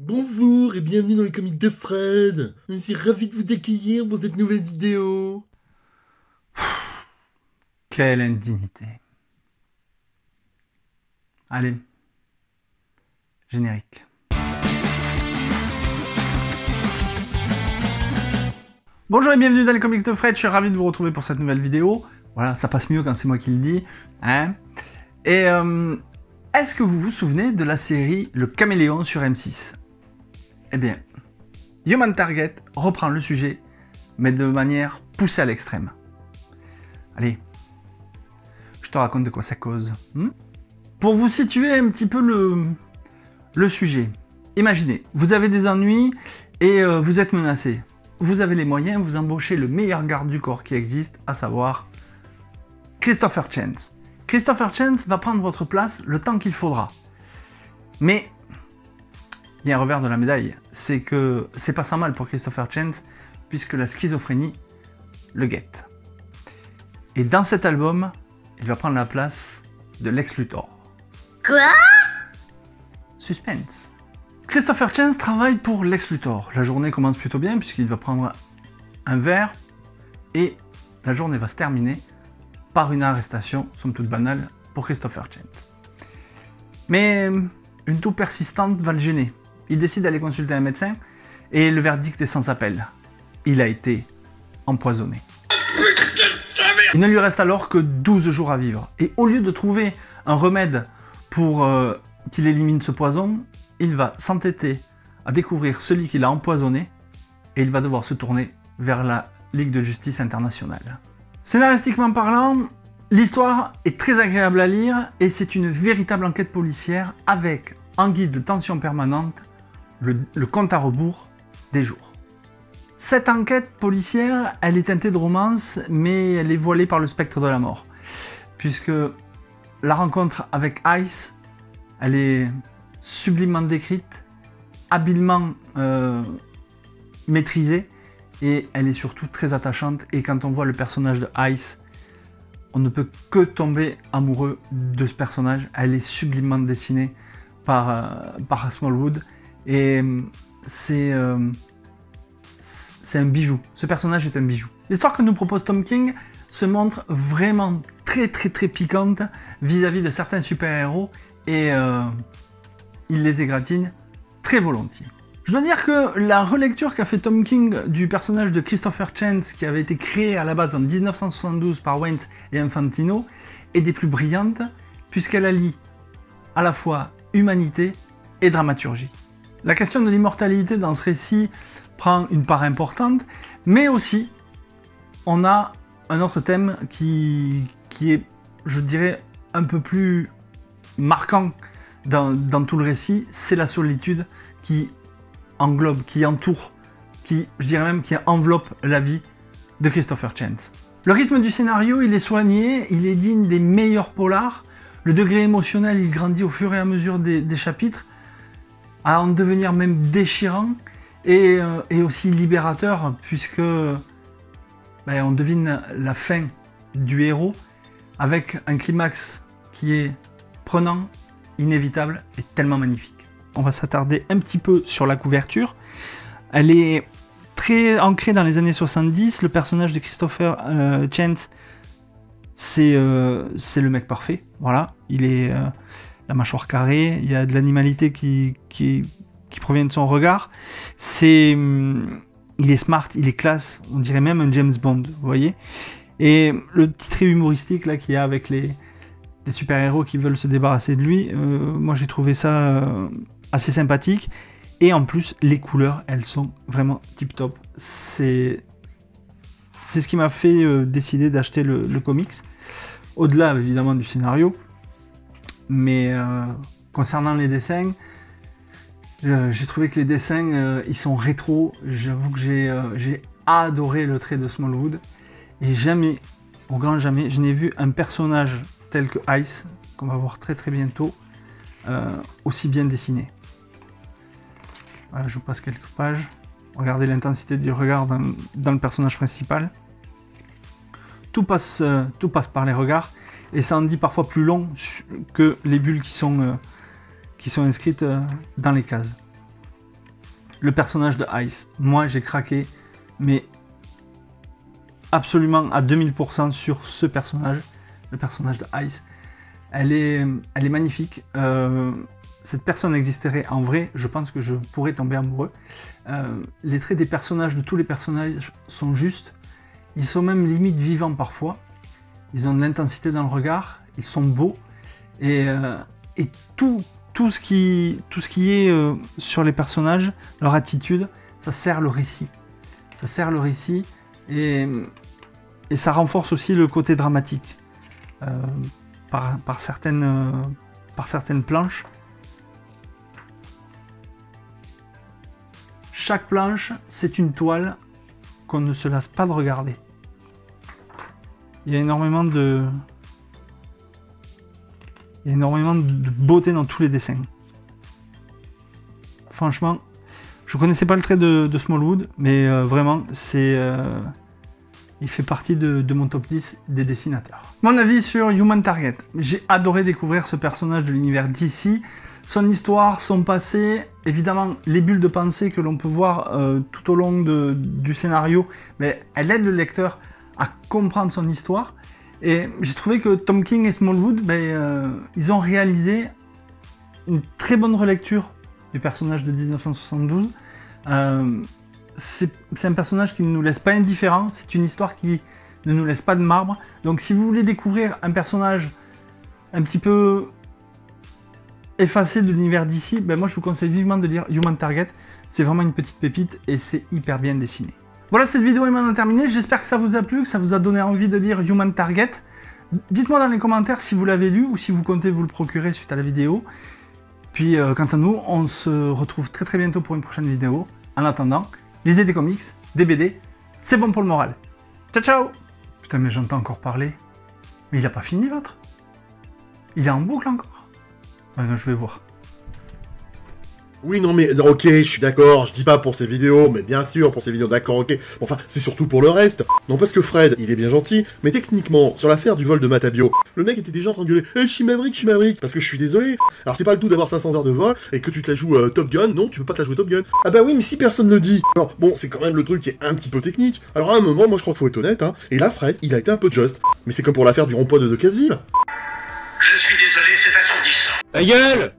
Bonjour et bienvenue dans les comics de Fred. Je suis ravi de vous accueillir pour cette nouvelle vidéo. Quelle indignité. Allez, générique. Bonjour et bienvenue dans les comics de Fred, je suis ravi de vous retrouver pour cette nouvelle vidéo. Voilà, ça passe mieux quand c'est moi qui le dis. Hein, et est-ce que vous vous souvenez de la série Le Caméléon sur M6? Eh bien, Human Target reprend le sujet, mais de manière poussée à l'extrême. Allez, je te raconte de quoi ça cause. Pour vous situer un petit peu le sujet, imaginez, vous avez des ennuis et vous êtes menacé. Vous avez les moyens, vous embauchez le meilleur garde du corps qui existe, à savoir Christopher Chance. Christopher Chance va prendre votre place le temps qu'il faudra. Mais il y a un revers de la médaille, c'est que c'est pas sans mal pour Christopher Chance, puisque la schizophrénie le guette. Et dans cet album, il va prendre la place de Lex Luthor. Quoi? Suspense. Christopher Chance travaille pour Lex Luthor. La journée commence plutôt bien puisqu'il va prendre un verre et la journée va se terminer par une arrestation, somme toute banale, pour Christopher Chance. Mais une toux persistante va le gêner. Il décide d'aller consulter un médecin et le verdict est sans appel. Il a été empoisonné. Il ne lui reste alors que 12 jours à vivre. Et au lieu de trouver un remède pour qu'il élimine ce poison, il va s'entêter à découvrir celui qui l'a empoisonné et il va devoir se tourner vers la Ligue de Justice Internationale. Scénaristiquement parlant, l'histoire est très agréable à lire et c'est une véritable enquête policière avec, en guise de tension permanente, le compte à rebours des jours. Cette enquête policière, elle est teintée de romance, mais elle est voilée par le spectre de la mort. Puisque la rencontre avec Ice, elle est sublimement décrite, habilement maîtrisée, et elle est surtout très attachante. Et quand on voit le personnage de Ice, on ne peut que tomber amoureux de ce personnage. Elle est sublimement dessinée par Smallwood, et c'est un bijou. Ce personnage est un bijou. L'histoire que nous propose Tom King se montre vraiment très piquante vis-à-vis de certains super-héros et il les égratigne très volontiers. Je dois dire que la relecture qu'a fait Tom King du personnage de Christopher Chance, qui avait été créé à la base en 1972 par Wayne et Infantino, est des plus brillantes puisqu'elle allie à la fois humanité et dramaturgie. La question de l'immortalité dans ce récit prend une part importante, mais aussi on a un autre thème qui est, je dirais, un peu plus marquant dans tout le récit, c'est la solitude qui englobe, qui entoure, qui, je dirais même, qui enveloppe la vie de Christopher Chance. Le rythme du scénario, il est soigné, il est digne des meilleurs polars, le degré émotionnel, il grandit au fur et à mesure des chapitres, à en devenir même déchirant, et aussi libérateur, puisque on devine la fin du héros, avec un climax qui est prenant, inévitable et tellement magnifique. On va s'attarder un petit peu sur la couverture. Elle est très ancrée dans les années 70. Le personnage de Christopher Chance, c'est le mec parfait. Voilà, il est la mâchoire carrée, il y a de l'animalité qui provient de son regard. Il est smart, il est classe, on dirait même un James Bond, vous voyez. Et le petit trait humoristique là qu'il y a avec les super-héros qui veulent se débarrasser de lui, moi j'ai trouvé ça assez sympathique. Et en plus, les couleurs, elles sont vraiment tip-top. C'est ce qui m'a fait décider d'acheter le comics. Au-delà, évidemment, du scénario. Mais concernant les dessins, j'ai trouvé que les dessins, ils sont rétro. J'avoue que j'ai adoré le trait de Smallwood. Et jamais, au grand jamais, je n'ai vu un personnage tel que Ice, qu'on va voir très bientôt, aussi bien dessiné. Voilà, je vous passe quelques pages. Regardez l'intensité du regard dans le personnage principal. Tout passe par les regards, et ça en dit parfois plus long que les bulles qui sont inscrites dans les cases. le personnage de Ice. Moi, j'ai craqué, mais absolument à 2000% sur ce personnage, le personnage de Ice. Elle est magnifique. Cette personne existerait en vrai, je pense que je pourrais tomber amoureux. Les traits des personnages, de tous les personnages, sont justes. Ils sont même limite vivants parfois. Ils ont de l'intensité dans le regard, ils sont beaux. Et tout ce qui est sur les personnages, leur attitude, ça sert le récit. Ça sert le récit et ça renforce aussi le côté dramatique. Par certaines planches. Chaque planche, c'est une toile qu'on ne se lasse pas de regarder. Il y a énormément de beauté dans tous les dessins. Franchement, je connaissais pas le trait de Smallwood, mais vraiment, il fait partie de mon top 10 des dessinateurs. Mon avis sur Human Target. J'ai adoré découvrir ce personnage de l'univers DC. Son histoire, son passé, évidemment les bulles de pensée que l'on peut voir tout au long du scénario, mais elle aide le lecteur à comprendre son histoire. Et j'ai trouvé que Tom King et Smallwood, ils ont réalisé une très bonne relecture du personnage de 1972. C'est un personnage qui ne nous laisse pas indifférents, c'est une histoire qui ne nous laisse pas de marbre. Donc si vous voulez découvrir un personnage un petit peu effacé de l'univers d'ici, moi je vous conseille vivement de lire Human Target. C'est vraiment une petite pépite et c'est hyper bien dessiné. Voilà, cette vidéo est maintenant terminée. J'espère que ça vous a plu, que ça vous a donné envie de lire Human Target. Dites-moi dans les commentaires si vous l'avez lu ou si vous comptez vous le procurer suite à la vidéo. Puis quant à nous, on se retrouve très très bientôt pour une prochaine vidéo. En attendant, lisez des comics, des BD, c'est bon pour le moral. Ciao ciao! Putain mais j'entends encore parler. Mais il a pas fini l'autre? Il est en boucle encore? Non, je vais voir. Oui, non, mais ok, je suis d'accord, je dis pas pour ces vidéos, mais bien sûr, pour ces vidéos, d'accord, ok. Enfin, c'est surtout pour le reste. Non, parce que Fred, il est bien gentil, mais techniquement, sur l'affaire du vol de Matabio, le mec était déjà en train de gueuler « je suis Maverick », parce que je suis désolé. Alors, c'est pas le tout d'avoir 500 heures de vol, et que tu te la joues Top Gun, non, tu peux pas te la jouer Top Gun. Ah bah oui, mais si personne le dit. Alors, bon, c'est quand même le truc qui est un petit peu technique. Alors, à un moment, moi, je crois qu'il faut être honnête, hein, et là, Fred, il a été un peu juste. Mais c'est comme pour l'affaire du rond-point de Decazeville. Je suis désolé, c'est assourdissant. Ta gueule!